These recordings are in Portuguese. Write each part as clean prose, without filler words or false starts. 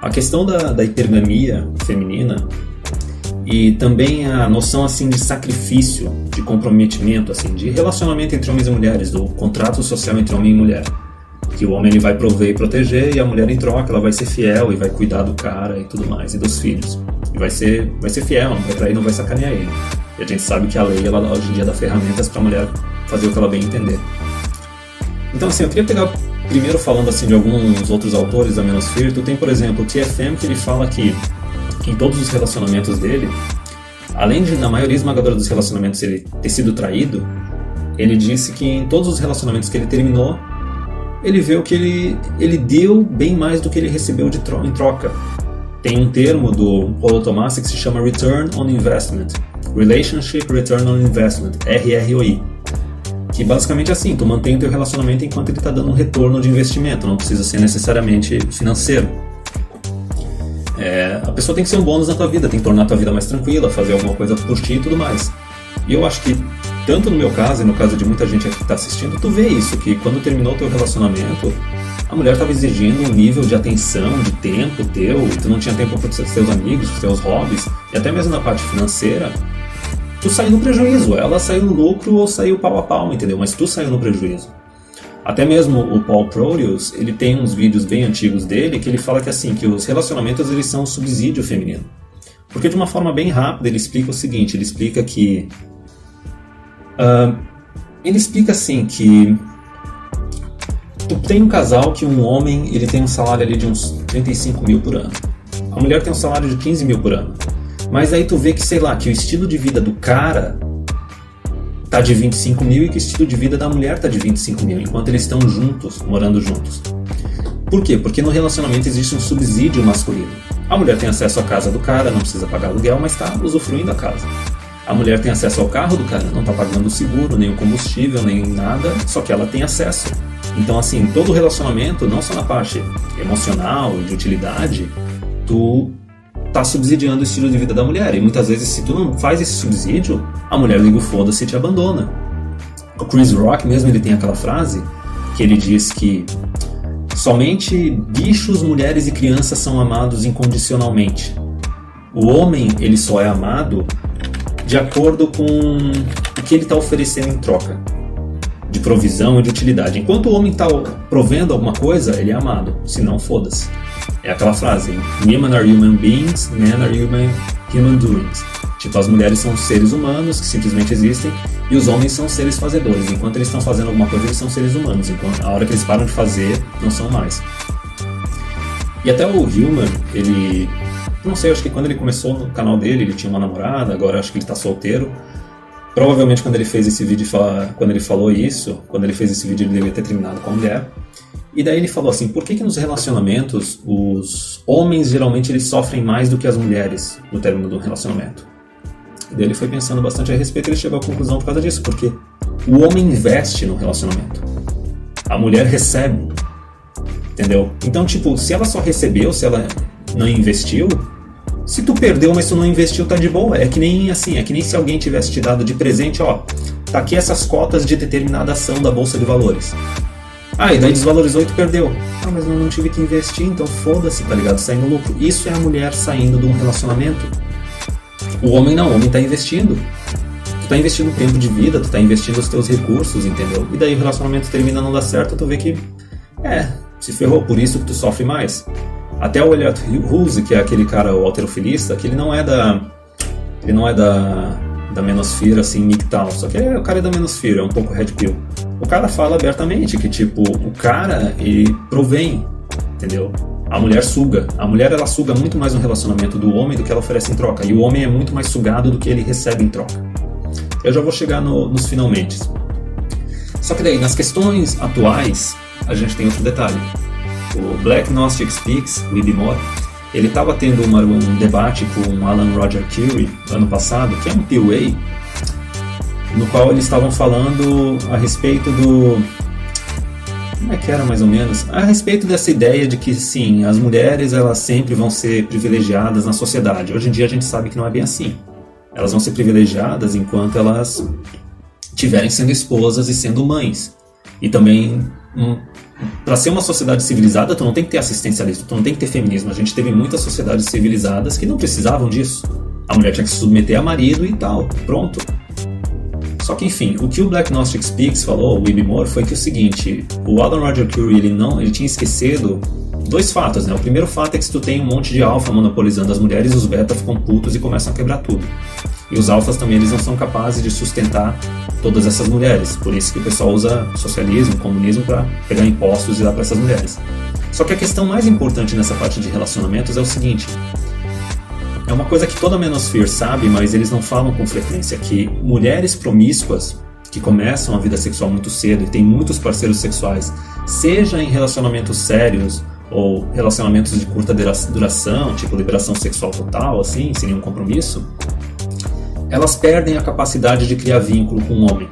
A questão da hipergamia feminina e também a noção assim de sacrifício, de comprometimento, assim, de relacionamento entre homens e mulheres, do contrato social entre homem e mulher. Que o homem ele vai prover e proteger, e a mulher em troca ela vai ser fiel e vai cuidar do cara e tudo mais, e dos filhos. E vai ser fiel, não vai trair, não vai sacanear ele. E a gente sabe que a lei ela, hoje em dia dá ferramentas para a mulher fazer o que ela bem entender. Então assim, eu queria pegar primeiro falando assim de alguns outros autores da Manosphere. Tu tem, por exemplo, o T.F.M. que ele fala que em todos os relacionamentos dele, além de na maioria esmagadora dos relacionamentos ele ter sido traído, ele disse que em todos os relacionamentos que ele terminou, ele viu que ele deu bem mais do que ele recebeu em troca. Tem um termo do Rollo Tomassi que se chama Return on Investment, Relationship Return on Investment, RROI, que basicamente é assim, tu mantém o teu relacionamento enquanto ele está dando um retorno de investimento, não precisa ser necessariamente financeiro. A pessoa tem que ser um bônus na tua vida, tem que tornar a tua vida mais tranquila, fazer alguma coisa por ti e tudo mais. E eu acho que, tanto no meu caso e no caso de muita gente aqui que está assistindo, tu vê isso, que quando terminou o teu relacionamento, a mulher estava exigindo um nível de atenção, de tempo teu, tu não tinha tempo para os teus amigos, os teus hobbies, e até mesmo na parte financeira, tu saiu no prejuízo, ela saiu no lucro ou saiu pau a pau, entendeu? Mas tu saiu no prejuízo. Até mesmo o Paul Proteus, ele tem uns vídeos bem antigos dele que ele fala que assim, que os relacionamentos eles são um subsídio feminino. Porque de uma forma bem rápida ele explica o seguinte, ele explica que assim que tu tem um casal que um homem ele tem um salário ali de uns 35 mil por ano. A mulher tem um salário de 15 mil por ano. Mas aí tu vê que, sei lá, que o estilo de vida do cara tá de 25 mil e que o estilo de vida da mulher tá de 25 mil, enquanto eles estão juntos, morando juntos. Por quê? Porque no relacionamento existe um subsídio masculino. A mulher tem acesso à casa do cara, não precisa pagar aluguel, mas está usufruindo da casa. A mulher tem acesso ao carro do cara, não está pagando o seguro, nem o combustível, nem nada, só que ela tem acesso. Então, assim, todo relacionamento, não só na parte emocional e de utilidade, tu tá subsidiando o estilo de vida da mulher. E muitas vezes, se tu não faz esse subsídio, a mulher liga o foda-se e te abandona. O Chris Rock mesmo, ele tem aquela frase que ele diz que somente bichos, mulheres e crianças são amados incondicionalmente. O homem, ele só é amado de acordo com o que ele está oferecendo em troca de provisão e de utilidade. Enquanto o homem está provendo alguma coisa, ele é amado. Se não, foda-se. É aquela frase, women are human beings, men are human doings. Tipo, as mulheres são seres humanos que simplesmente existem e os homens são seres fazedores. Enquanto eles estão fazendo alguma coisa, eles são seres humanos. Enquanto a hora que eles param de fazer, não são mais. E até o Hillman, ele... Não sei, acho que quando ele começou no canal dele, ele tinha uma namorada, agora acho que ele está solteiro. Provavelmente quando ele fez esse vídeo, quando ele falou isso, quando ele fez esse vídeo ele devia ter terminado com a mulher. E daí ele falou assim, por que nos relacionamentos os homens geralmente eles sofrem mais do que as mulheres no término do relacionamento? E daí ele foi pensando bastante a respeito e ele chegou à conclusão por causa disso, porque o homem investe no relacionamento, a mulher recebe, entendeu? Então, tipo, se ela só recebeu, se ela não investiu, se tu perdeu, mas tu não investiu, tá de boa. É que nem assim, é que nem se alguém tivesse te dado de presente, ó, tá aqui essas cotas de determinada ação da Bolsa de Valores. E daí desvalorizou e tu perdeu. Mas eu não tive que investir, então foda-se, tá ligado? Sair no lucro. Isso é a mulher saindo de um relacionamento. O homem não, o homem tá investindo. Tu tá investindo tempo de vida, tu tá investindo os teus recursos, entendeu? E daí o relacionamento termina, não dá certo, tu vê que, se ferrou, por isso que tu sofre mais. Até o Elliot Hulse, que é aquele cara, o halterofilista, que ele não é da Manosphere, assim, mictal, só que o cara é da Manosphere, é um pouco red pill. O cara fala abertamente que, tipo, o cara, ele provém, entendeu? A mulher suga. A mulher, ela suga muito mais no relacionamento do homem do que ela oferece em troca. E o homem é muito mais sugado do que ele recebe em troca. Eu já vou chegar nos finalmente. Só que daí, nas questões atuais, a gente tem outro detalhe. O Black Gnostic Speaks, o Ibimor, ele estava tendo um debate com o Alan Roger Curie ano passado, que é um POA, no qual eles estavam falando a respeito do... Como é que era mais ou menos? A respeito dessa ideia de que, sim, as mulheres elas sempre vão ser privilegiadas na sociedade. Hoje em dia a gente sabe que não é bem assim. Elas vão ser privilegiadas enquanto elas estiverem sendo esposas e sendo mães. E também Para ser uma sociedade civilizada, tu não tem que ter assistencialismo, tu não tem que ter feminismo. A gente teve muitas sociedades civilizadas que não precisavam disso. A mulher tinha que se submeter a marido e tal, pronto. Só que, enfim, o que o Black Gnostic Speaks falou, o Ibi Moore, foi que o seguinte, o Alan Roger Curie, ele tinha esquecido dois fatos, né? O primeiro fato é que se tu tem um monte de alfa monopolizando as mulheres, os beta ficam putos e começam a quebrar tudo. E os alfas também, eles não são capazes de sustentar todas essas mulheres. Por isso que o pessoal usa socialismo, comunismo para pegar impostos e dar para essas mulheres. Só que a questão mais importante nessa parte de relacionamentos é o seguinte. É uma coisa que toda a Manosphere sabe, mas eles não falam com frequência, que mulheres promíscuas, que começam a vida sexual muito cedo e têm muitos parceiros sexuais, seja em relacionamentos sérios ou relacionamentos de curta duração, tipo liberação sexual total, assim, sem nenhum compromisso, elas perdem a capacidade de criar vínculo com o homem.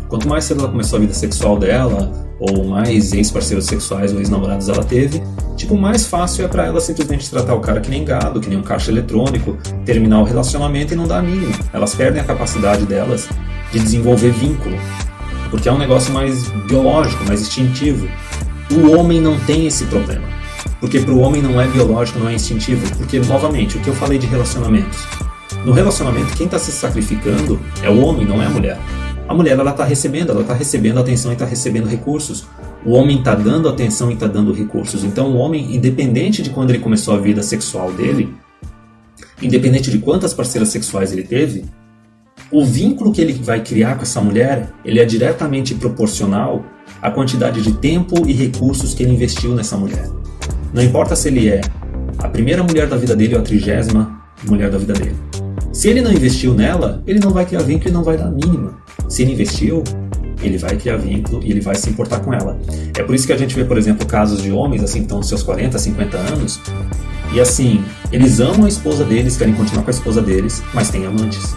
Quanto mais cedo ela começou a vida sexual dela, ou mais ex-parceiros sexuais ou ex-namorados ela teve, tipo, mais fácil é pra ela simplesmente tratar o cara que nem gado, que nem um caixa eletrônico, terminar o relacionamento e não dar a mínima. Elas perdem a capacidade delas de desenvolver vínculo, porque é um negócio mais biológico, mais instintivo. O homem não tem esse problema, porque pro homem não é biológico, não é instintivo, porque, novamente, o que eu falei de relacionamentos, no relacionamento quem está se sacrificando é o homem, não é a mulher. A mulher, ela está recebendo atenção e está recebendo recursos. O homem está dando atenção e está dando recursos. Então o homem, independente de quando ele começou a vida sexual dele, independente de quantas parceiras sexuais ele teve, o vínculo que ele vai criar com essa mulher, ele é diretamente proporcional à quantidade de tempo e recursos que ele investiu nessa mulher. Não importa se ele é a primeira mulher da vida dele ou a 30ª mulher da vida dele. Se ele não investiu nela, ele não vai criar vínculo e não vai dar a mínima. Se ele investiu, ele vai criar vínculo e ele vai se importar com ela. É por isso que a gente vê, por exemplo, casos de homens assim, que estão nos seus 40, 50 anos, e assim, eles amam a esposa deles, querem continuar com a esposa deles, mas têm amantes.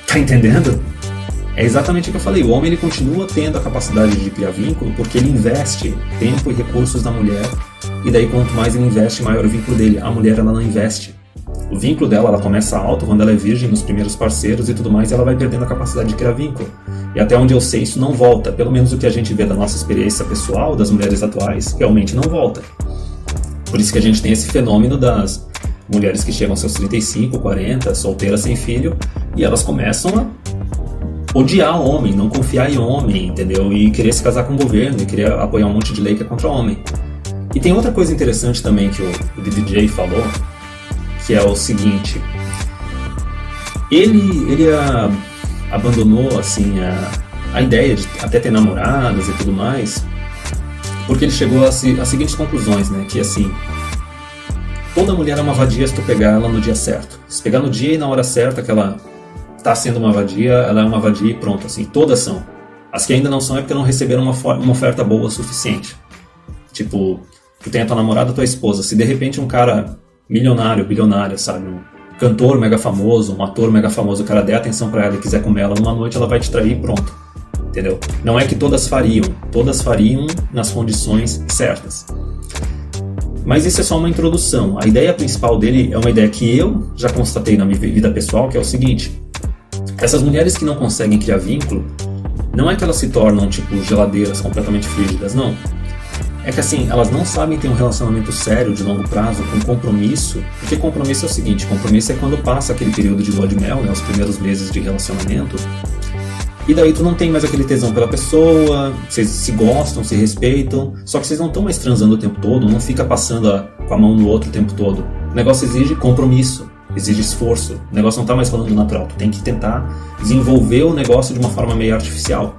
Tá entendendo? É exatamente o que eu falei. O homem, ele continua tendo a capacidade de criar vínculo porque ele investe tempo e recursos na mulher, e daí quanto mais ele investe, maior o vínculo dele. A mulher, ela não investe. O vínculo dela, ela começa alto quando ela é virgem, nos primeiros parceiros e tudo mais, e ela vai perdendo a capacidade de criar vínculo. E até onde eu sei, isso não volta. Pelo menos o que a gente vê da nossa experiência pessoal, das mulheres atuais, realmente não volta. Por isso que a gente tem esse fenômeno das mulheres que chegam aos seus 35, 40, solteiras sem filho, e elas começam a odiar homem, não confiar em homem, entendeu? E querer se casar com o governo, e querer apoiar um monte de lei que é contra homem. E tem outra coisa interessante também que o DJ falou, que é o seguinte, ele abandonou assim, a ideia de até ter namoradas e tudo mais, porque ele chegou às seguintes conclusões, né, que assim, toda mulher é uma vadia se tu pegar ela no dia certo. Se pegar no dia e na hora certa que ela tá sendo uma vadia, ela é uma vadia e pronto, assim, todas são. As que ainda não são é porque não receberam uma oferta boa o suficiente. Tipo, tu tem a tua namorada, a tua esposa, se de repente um cara milionário, bilionário, sabe? Um cantor mega famoso, um ator mega famoso, o cara der atenção pra ela e quiser comer ela numa noite, ela vai te trair e pronto. Entendeu? Não é que todas fariam nas condições certas. Mas isso é só uma introdução. A ideia principal dele é uma ideia que eu já constatei na minha vida pessoal, que é o seguinte: essas mulheres que não conseguem criar vínculo, não é que elas se tornam tipo geladeiras completamente frígidas, não. É que assim, elas não sabem ter um relacionamento sério de longo prazo, com compromisso, porque compromisso é o seguinte, compromisso é quando passa aquele período de lua de mel, né, os primeiros meses de relacionamento, e daí tu não tem mais aquele tesão pela pessoa, vocês se gostam, se respeitam, só que vocês não estão mais transando o tempo todo, não fica passando com a mão no outro o tempo todo. O negócio exige compromisso, exige esforço, o negócio não está mais falando natural, tu tem que tentar desenvolver o negócio de uma forma meio artificial.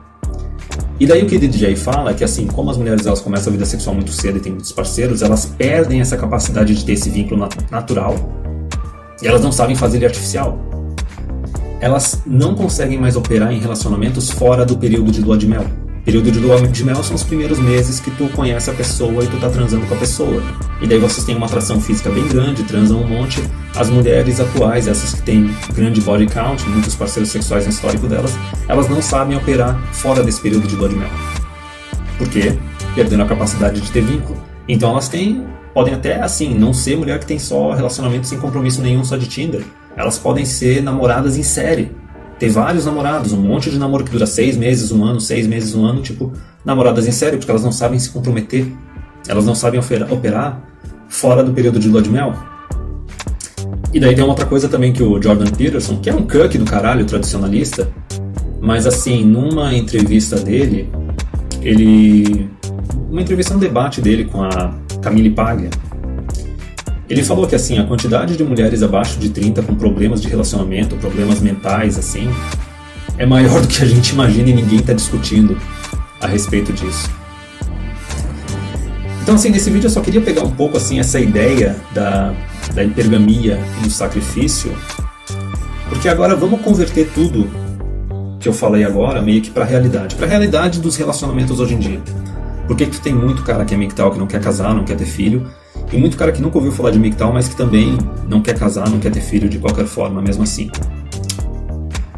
E daí o que o DJ fala é que assim, como as mulheres elas começam a vida sexual muito cedo e têm muitos parceiros, elas perdem essa capacidade de ter esse vínculo natural e elas não sabem fazer ele artificial. Elas não conseguem mais operar em relacionamentos fora do período de lua de mel. Período de lua de mel são os primeiros meses que tu conhece a pessoa e tu tá transando com a pessoa. E daí vocês têm uma atração física bem grande, transam um monte. As mulheres atuais, essas que têm grande body count, muitos parceiros sexuais no histórico delas, elas não sabem operar fora desse período de lua de mel. Por quê? Perdendo a capacidade de ter vínculo. Então elas podem até, assim, não ser mulher que tem só relacionamento sem compromisso nenhum, só de Tinder. Elas podem ser namoradas em série. ter vários namorados, um monte de namoro que dura 6 meses, 1 ano, 6 meses, 1 ano, tipo, namoradas em sério, porque elas não sabem se comprometer, elas não sabem operar fora do período de lua de mel. E daí tem uma outra coisa também que o Jordan Peterson, que é um cuck do caralho, tradicionalista, mas assim, numa entrevista dele, uma entrevista, um debate dele com a Camille Paglia, ele falou que assim, a quantidade de mulheres abaixo de 30 com problemas de relacionamento, problemas mentais, assim, é maior do que a gente imagina e ninguém está discutindo a respeito disso. Então assim, nesse vídeo eu só queria pegar um pouco assim essa ideia da hipergamia e do sacrifício, porque agora vamos converter tudo que eu falei agora meio que para a realidade dos relacionamentos hoje em dia. Porque tu tem muito cara que é MGTOW, que não quer casar, não quer ter filho, e muito cara que nunca ouviu falar de MGTOW, mas que também não quer casar, não quer ter filho de qualquer forma, mesmo assim.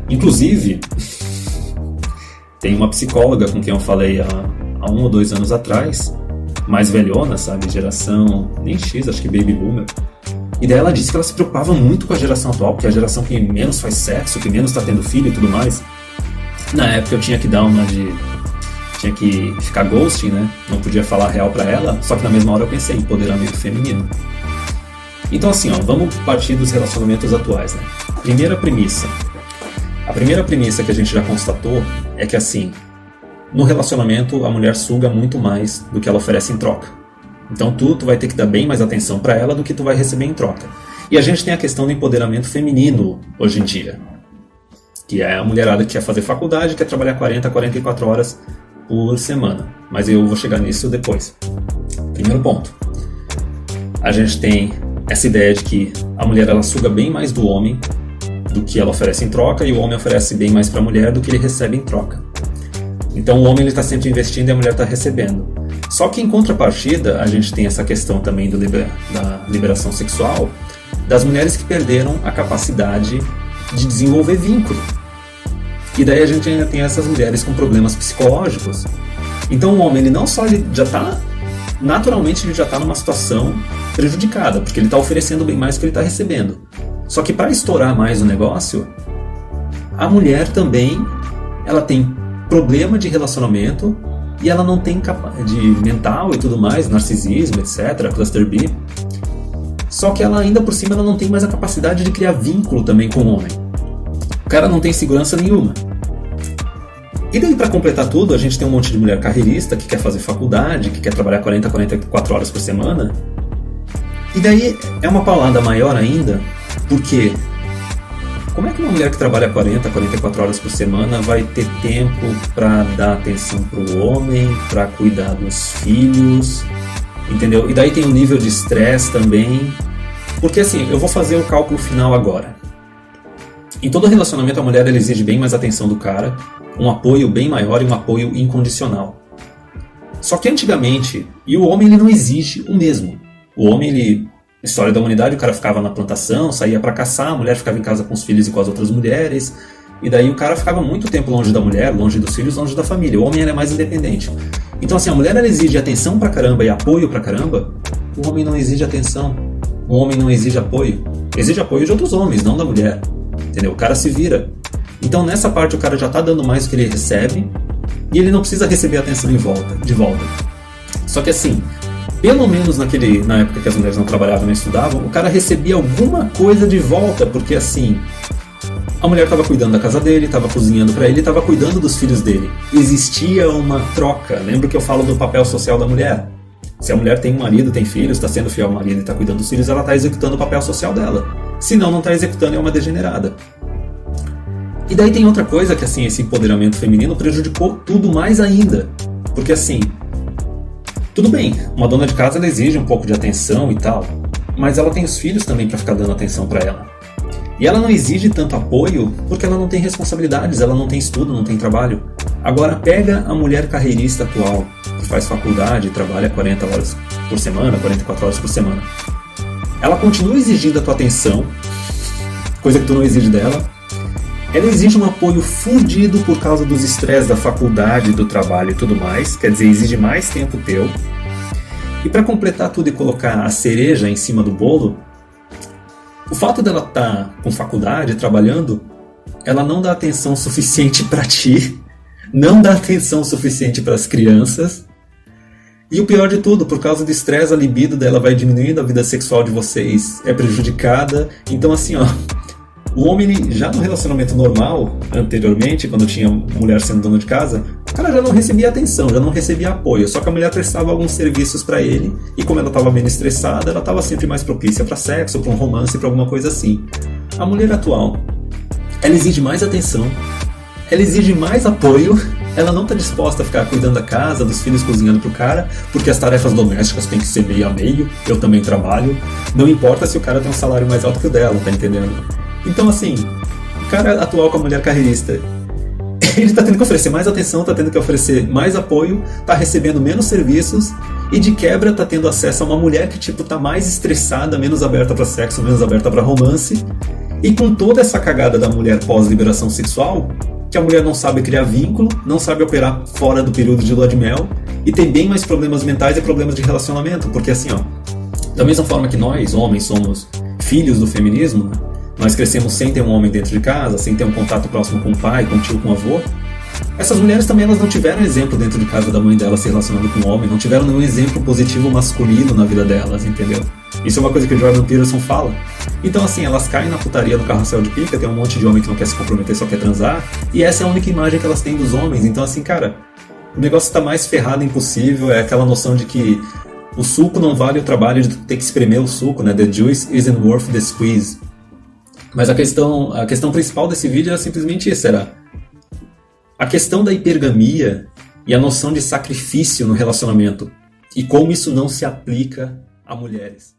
Inclusive, tem uma psicóloga com quem eu falei há 1 ou 2 anos atrás, mais velhona, sabe, geração, nem X, acho que Baby Boomer, e daí ela disse que ela se preocupava muito com a geração atual, porque é a geração que menos faz sexo, que menos tá tendo filho e tudo mais. Na época eu tinha que dar uma de... tinha que ficar ghosting, né? Não podia falar real pra ela, só que na mesma hora eu pensei em empoderamento feminino. Então assim, ó, vamos partir dos relacionamentos atuais, né? Primeira premissa. A primeira premissa que a gente já constatou é que assim, no relacionamento a mulher suga muito mais do que ela oferece em troca. Então tu vai ter que dar bem mais atenção pra ela do que tu vai receber em troca. E a gente tem a questão do empoderamento feminino hoje em dia, que é a mulherada que quer fazer faculdade, quer trabalhar 40, 44 horas por semana. Mas eu vou chegar nisso depois. Primeiro ponto. A gente tem essa ideia de que a mulher ela suga bem mais do homem do que ela oferece em troca, e o homem oferece bem mais para a mulher do que ele recebe em troca. Então o homem está sempre investindo e a mulher está recebendo. Só que em contrapartida, a gente tem essa questão também da liberação sexual, das mulheres que perderam a capacidade de desenvolver vínculo. E daí a gente ainda tem essas mulheres com problemas psicológicos. Então o homem, ele não só já está, naturalmente ele já está numa situação prejudicada, porque ele está oferecendo bem mais do que ele está recebendo. Só que para estourar mais o negócio, a mulher também, ela tem problema de relacionamento e ela não tem de mental e tudo mais, narcisismo, etc., cluster B. Só que ela ainda por cima ela não tem mais a capacidade de criar vínculo também com o homem. O cara não tem segurança nenhuma. E daí, para completar tudo, a gente tem um monte de mulher carreirista que quer fazer faculdade, que quer trabalhar 40, 44 horas por semana. E daí é uma paulada maior ainda, porque como é que uma mulher que trabalha 40, 44 horas por semana vai ter tempo para dar atenção para o homem, para cuidar dos filhos, entendeu? E daí tem um nível de estresse também, porque assim, eu vou fazer o cálculo final agora. Em todo relacionamento, a mulher ela exige bem mais atenção do cara, um apoio bem maior e um apoio incondicional. Só que antigamente, e o homem ele não exige o mesmo. O homem, ele, história da humanidade, o cara ficava na plantação, saía para caçar, a mulher ficava em casa com os filhos e com as outras mulheres, e daí o cara ficava muito tempo longe da mulher, longe dos filhos, longe da família. O homem ele é mais independente. Então assim, a mulher ela exige atenção pra caramba e apoio pra caramba, o homem não exige atenção, o homem não exige apoio. Exige apoio de outros homens, não da mulher. Entendeu? O cara se vira. Então nessa parte o cara já tá dando mais do que ele recebe e ele não precisa receber atenção de volta. Só que assim, pelo menos na época que as mulheres não trabalhavam nem estudavam, o cara recebia alguma coisa de volta, porque assim, a mulher estava cuidando da casa dele, estava cozinhando para ele, estava cuidando dos filhos dele. Existia uma troca. Lembra que eu falo do papel social da mulher? Se a mulher tem um marido, tem filhos, está sendo fiel ao marido e está cuidando dos filhos, ela está executando o papel social dela. Se não está executando, é uma degenerada. E daí tem outra coisa que assim, esse empoderamento feminino prejudicou tudo mais ainda. Porque assim, tudo bem, uma dona de casa ela exige um pouco de atenção e tal, mas ela tem os filhos também para ficar dando atenção para ela. E ela não exige tanto apoio porque ela não tem responsabilidades, ela não tem estudo, não tem trabalho. Agora pega a mulher carreirista atual, que faz faculdade, trabalha 40 horas por semana, 44 horas por semana. Ela continua exigindo a tua atenção, coisa que tu não exige dela. Ela exige um apoio fudido por causa dos estresses da faculdade, do trabalho e tudo mais, quer dizer, exige mais tempo teu. E para completar tudo e colocar a cereja em cima do bolo, o fato dela estar com faculdade, trabalhando, ela não dá atenção suficiente para ti, não dá atenção suficiente para as crianças. E o pior de tudo, por causa do estresse, a libido dela vai diminuindo, a vida sexual de vocês é prejudicada. Então assim, ó, o homem já no relacionamento normal, anteriormente, quando tinha mulher sendo dona de casa, o cara já não recebia atenção, já não recebia apoio, só que a mulher prestava alguns serviços para ele, e como ela estava menos estressada, ela estava sempre mais propícia para sexo, para um romance, para alguma coisa assim. A mulher atual, ela exige mais atenção, ela exige mais apoio, ela não está disposta a ficar cuidando da casa, dos filhos, cozinhando pro cara, porque as tarefas domésticas têm que ser meio a meio, eu também trabalho, não importa se o cara tem um salário mais alto que o dela, tá entendendo? Então assim, o cara atual com a mulher carreirista, ele tá tendo que oferecer mais atenção, tá tendo que oferecer mais apoio, tá recebendo menos serviços, e de quebra tá tendo acesso a uma mulher que tipo tá mais estressada, menos aberta para sexo, menos aberta para romance, e com toda essa cagada da mulher pós-liberação sexual, que a mulher não sabe criar vínculo, não sabe operar fora do período de lua de mel, e tem bem mais problemas mentais e problemas de relacionamento, porque assim, ó, da mesma forma que nós, homens, somos filhos do feminismo, né? Nós crescemos sem ter um homem dentro de casa, sem ter um contato próximo com o pai, com o tio, com o avô. Essas mulheres também elas não tiveram exemplo dentro de casa da mãe delas se relacionando com um homem, não tiveram nenhum exemplo positivo masculino na vida delas, entendeu? Isso é uma coisa que o Jordan Peterson fala. Então assim, elas caem na putaria do carrossel de pica, tem um monte de homem que não quer se comprometer, só quer transar, e essa é a única imagem que elas têm dos homens. Então assim, cara, o negócio tá mais ferrado impossível, é aquela noção de que o suco não vale o trabalho de ter que espremer o suco, né? The juice isn't worth the squeeze. Mas a questão principal desse vídeo era simplesmente isso, era a questão da hipergamia e a noção de sacrifício no relacionamento e como isso não se aplica a mulheres.